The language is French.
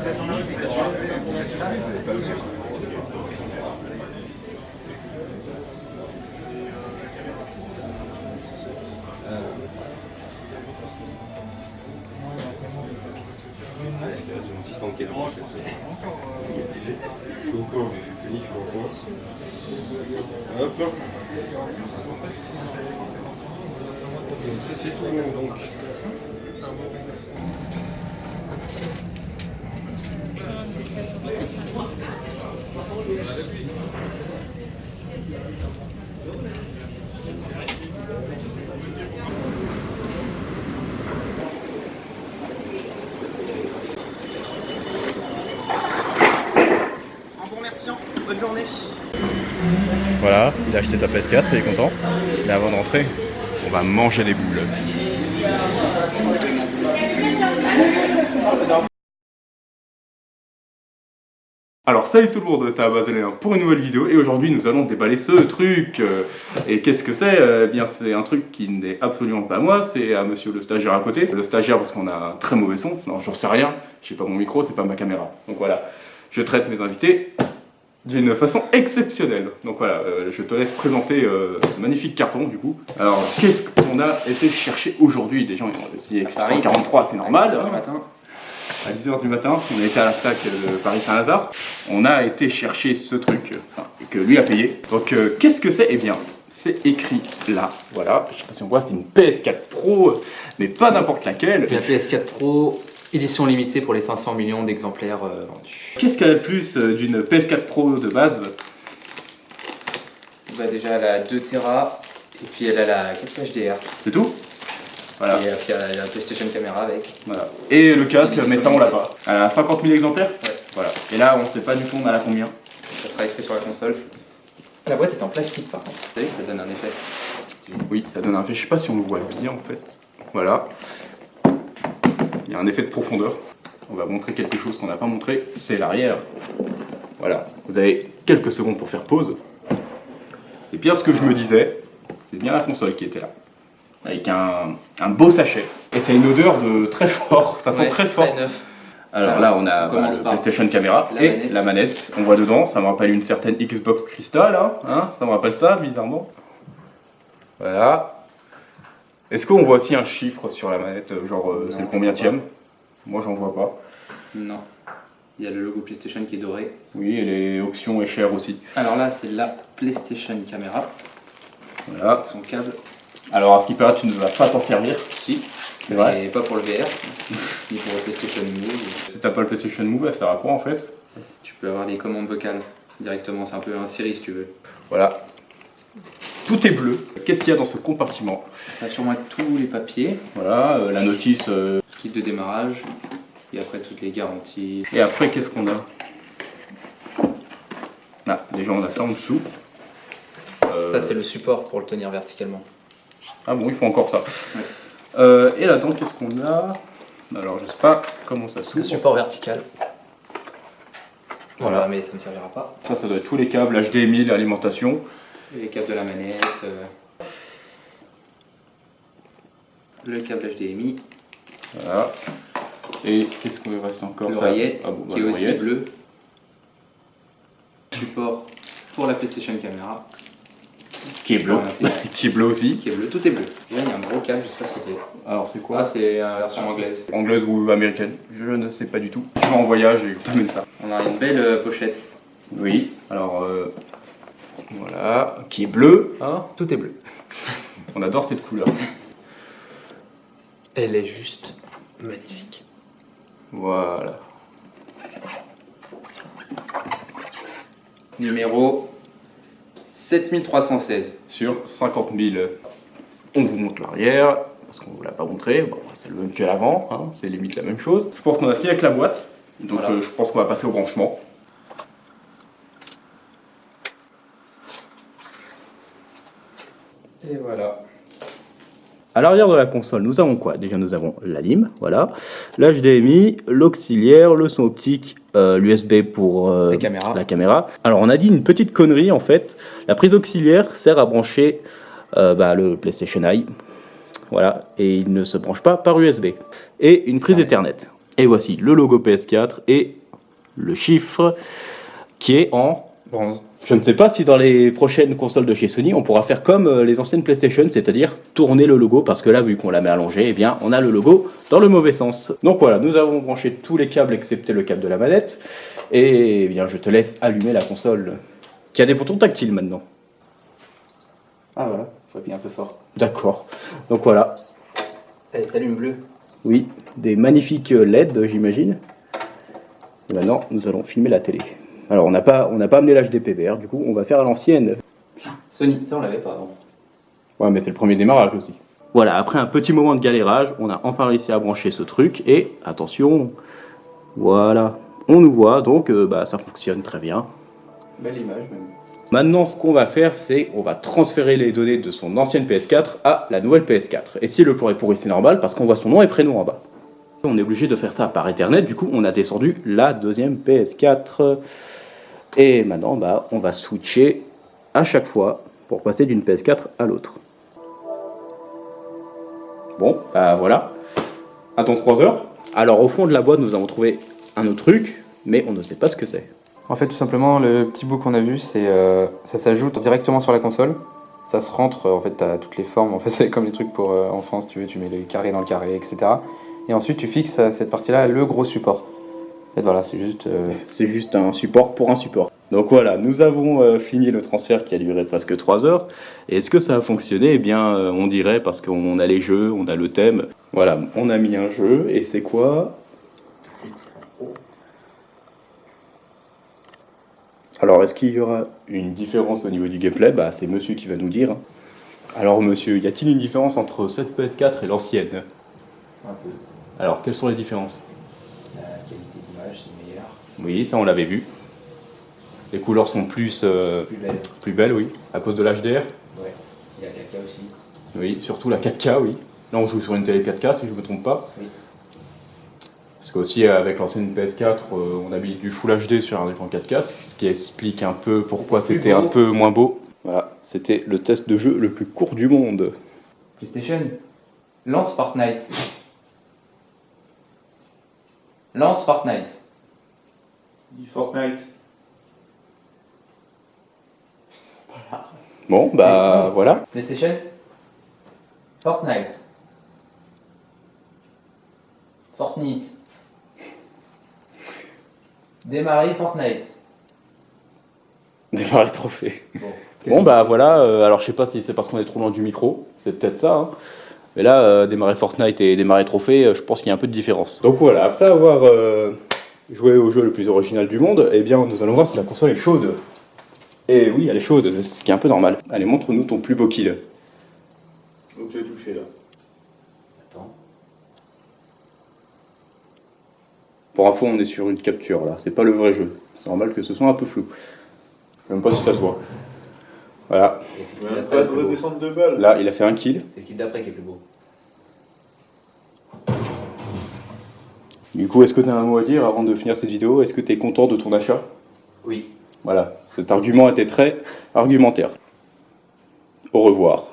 Je suis au corps, je suis puni, je suis au corps. Hop là. Donc ça c'est tout bon donc. Bonne journée. Voilà, il a acheté sa PS4, il est content. Mais avant de rentrer, on va manger les boules. Alors salut tout le monde, c'est Abazalien pour une nouvelle vidéo et aujourd'hui nous allons déballer ce truc. Et qu'est-ce que c'est? Eh bien c'est un truc qui n'est absolument pas à moi, c'est à monsieur le stagiaire à côté. Le stagiaire parce qu'on a un très mauvais son, non j'en sais rien, j'ai pas mon micro, c'est pas ma caméra. Donc voilà, je traite mes invités d'une façon exceptionnelle. Donc voilà, je te laisse présenter ce magnifique carton du coup. Alors qu'est-ce qu'on a été chercher aujourd'hui? Des gens ils ont essayé 143, c'est normal. À 10h du matin, on a été à la fac de Paris-Saint-Lazare. On a été chercher ce truc que lui a payé. Donc qu'est-ce que c'est? Eh bien, c'est écrit là. Voilà, je sais pas si on voit, c'est une PS4 Pro, mais pas n'importe laquelle. La PS4 Pro, édition limitée pour les 500 millions d'exemplaires vendus. Qu'est-ce qu'elle a de plus d'une PS4 Pro de base? Bah déjà, elle a 2 Tera et puis elle a la 4K HDR. C'est tout? Voilà. Et puis il y a la PlayStation Camera avec. Voilà. Et le casque, mais ça on l'a pas. Elle a 50 000 exemplaires? Ouais. Voilà. Et là, on sait pas du tout, on a la combien? Ça sera écrit sur la console. La boîte est en plastique par contre. Vous savez que ça donne un effet. Oui, ça donne un effet. Je sais pas si on le voit bien en fait. Voilà. Il y a un effet de profondeur. On va montrer quelque chose qu'on n'a pas montré. C'est l'arrière. Voilà. Vous avez quelques secondes pour faire pause. C'est bien ce que je me disais. C'est bien la console qui était là. Avec un beau sachet. Et ça a une odeur de très fort. Ça sent très fort. Très neuf. Alors là, on a le PlayStation Camera et la manette. On voit dedans, ça me rappelle une certaine Xbox Crystal, hein, ça me rappelle ça, bizarrement. Voilà. Est-ce qu'on voit aussi un chiffre sur la manette, genre c'est le combienième? Moi, j'en vois pas. Non. Il y a le logo PlayStation qui est doré. Oui, et les options et chères aussi. Alors là, c'est la PlayStation Camera. Voilà. Son câble. Alors, à ce qui paraît, tu ne vas pas t'en servir. Si. C'est vrai. Et pas pour le VR, ni pour le PlayStation Move. Si t'as pas le PlayStation Move, elle sert à quoi en fait? Tu peux avoir des commandes vocales directement, c'est un peu un Siri si tu veux. Voilà. Tout est bleu. Qu'est-ce qu'il y a dans ce compartiment? Ça a sûrement tous les papiers. Voilà, la notice. Kit de démarrage. Et après toutes les garanties. Et après, qu'est-ce qu'on a? Ah, déjà on a ça en dessous. Ça c'est le support pour le tenir verticalement. Ah bon, il faut encore ça. Ouais. Et là-dedans, qu'est-ce qu'on a? Alors, je sais pas comment ça s'ouvre. Le support vertical. Voilà, mais ça ne me servira pas. Ça doit être tous les câbles HDMI, l'alimentation. Et les câbles de la manette. Le câble HDMI. Voilà. Et qu'est-ce qu'il reste encore? L'oreillette, bon, qui est aussi bleu. Support pour la PlayStation Camera. Qui est bleu. Qui est bleu aussi. Qui est bleu, tout est bleu. Et là, il y a un gros câble, je sais pas ce que c'est. Alors, c'est quoi? Ah, c'est la version anglaise. Anglaise ou américaine? Je ne sais pas du tout. Je vais en voyage et je t'amène ça. On a une belle pochette. Oui. Alors, voilà. Qui est bleu. Hein? Tout est bleu. On adore cette couleur. Elle est juste magnifique. Voilà. Numéro 7316. Sur 50 000. On vous montre l'arrière, parce qu'on ne vous l'a pas montré. Bon, c'est le même que l'avant, hein, c'est limite la même chose. Je pense qu'on a fini avec la boîte, donc voilà. Je pense qu'on va passer au branchement. Et voilà. À l'arrière de la console, nous avons quoi? Déjà, nous avons la lime, voilà, l'HDMI, l'auxiliaire, le son optique, l'USB pour la caméra. Alors, on a dit une petite connerie, en fait. La prise auxiliaire sert à brancher le PlayStation Eye, voilà, et il ne se branche pas par USB. Et une prise Ethernet. Et voici le logo PS4 et le chiffre qui est en Bronze. Je ne sais pas si dans les prochaines consoles de chez Sony, on pourra faire comme les anciennes PlayStation, c'est-à-dire tourner le logo, parce que là, vu qu'on la met allongée, eh bien, on a le logo dans le mauvais sens. Donc voilà, nous avons branché tous les câbles excepté le câble de la manette, et eh bien, je te laisse allumer la console, qui a des boutons tactiles maintenant. Ah voilà, faut appuyer un peu fort. D'accord. Donc voilà, Elle s'allume bleu. oui, des magnifiques LED, j'imagine. Et maintenant, nous allons filmer la télé. Alors, on n'a pas amené l'HDPVR, du coup, on va faire à l'ancienne. Sony, ça on l'avait pas avant. Ouais, mais c'est le premier démarrage aussi. Voilà, après un petit moment de galérage, on a enfin réussi à brancher ce truc, et attention, voilà, on nous voit, donc ça fonctionne très bien. Belle image même. Maintenant, ce qu'on va faire, c'est on va transférer les données de son ancienne PS4 à la nouvelle PS4. Et si le port est pourri, c'est normal, parce qu'on voit son nom et prénom en bas. On est obligé de faire ça par Ethernet, du coup, on a descendu la deuxième PS4. Et maintenant, on va switcher à chaque fois pour passer d'une PS4 à l'autre. Bon, voilà. Attends 3 heures. Alors, au fond de la boîte, nous avons trouvé un autre truc, mais on ne sait pas ce que c'est. En fait, tout simplement, le petit bout qu'on a vu, c'est ça s'ajoute directement sur la console. Ça se rentre, en fait, t'as toutes les formes. En fait, c'est comme les trucs pour enfants, si tu veux, tu mets les carrés dans le carré, etc. Et ensuite, tu fixes à cette partie-là le gros support. En fait, voilà, c'est juste un support pour un support. Donc voilà, nous avons fini le transfert qui a duré presque 3 heures. Et est-ce que ça a fonctionné? Eh bien, on dirait, parce qu'on a les jeux, on a le thème. Voilà, on a mis un jeu, et c'est quoi? Alors, est-ce qu'il y aura une différence au niveau du gameplay? C'est monsieur qui va nous dire. Alors, monsieur, y a-t-il une différence entre cette PS4 et l'ancienne? Un peu. Alors, quelles sont les différences? La qualité d'image c'est meilleur. Oui, ça on l'avait vu. Les couleurs sont plus Plus belle. belles, oui, à cause de l'HDR. Ouais. Il y a 4K aussi. Oui, surtout la 4K, oui. Là, on joue sur une télé 4K, si je ne me trompe pas. Oui. Parce qu'aussi, avec l'ancienne PS4, on a mis du Full HD sur un écran 4K, ce qui explique un peu pourquoi c'était un peu moins beau. Voilà, c'était le test de jeu le plus court du monde. PlayStation, lance Fortnite. Lance Fortnite. Dis Fortnite. Bon, Non. voilà. PlayStation, Fortnite. Fortnite. Démarrer Fortnite. Démarrer trophée. Bon. Bon, voilà, alors je sais pas si c'est parce qu'on est trop loin du micro, c'est peut-être ça, hein. Mais là, démarrer Fortnite et démarrer trophée, je pense qu'il y a un peu de différence. Donc voilà, après avoir joué au jeu le plus original du monde, eh bien nous allons voir si la console est chaude. Et oui, elle est chaude, ce qui est un peu normal. Allez, montre-nous ton plus beau kill. Donc tu as touché là. Attends. Pour info, on est sur une capture là, c'est pas le vrai jeu. C'est normal que ce soit un peu flou. Je sais même pas si ça se voit. Voilà, Et c'est Ouais, le kill pas d'après de le plus beau. redescente de balle. là il a fait un kill. C'est le kill d'après qui est plus beau. Du coup, est-ce que tu as un mot à dire avant de finir cette vidéo? Est-ce que tu es content de ton achat? Oui. Voilà, cet argument était très argumentaire. Au revoir.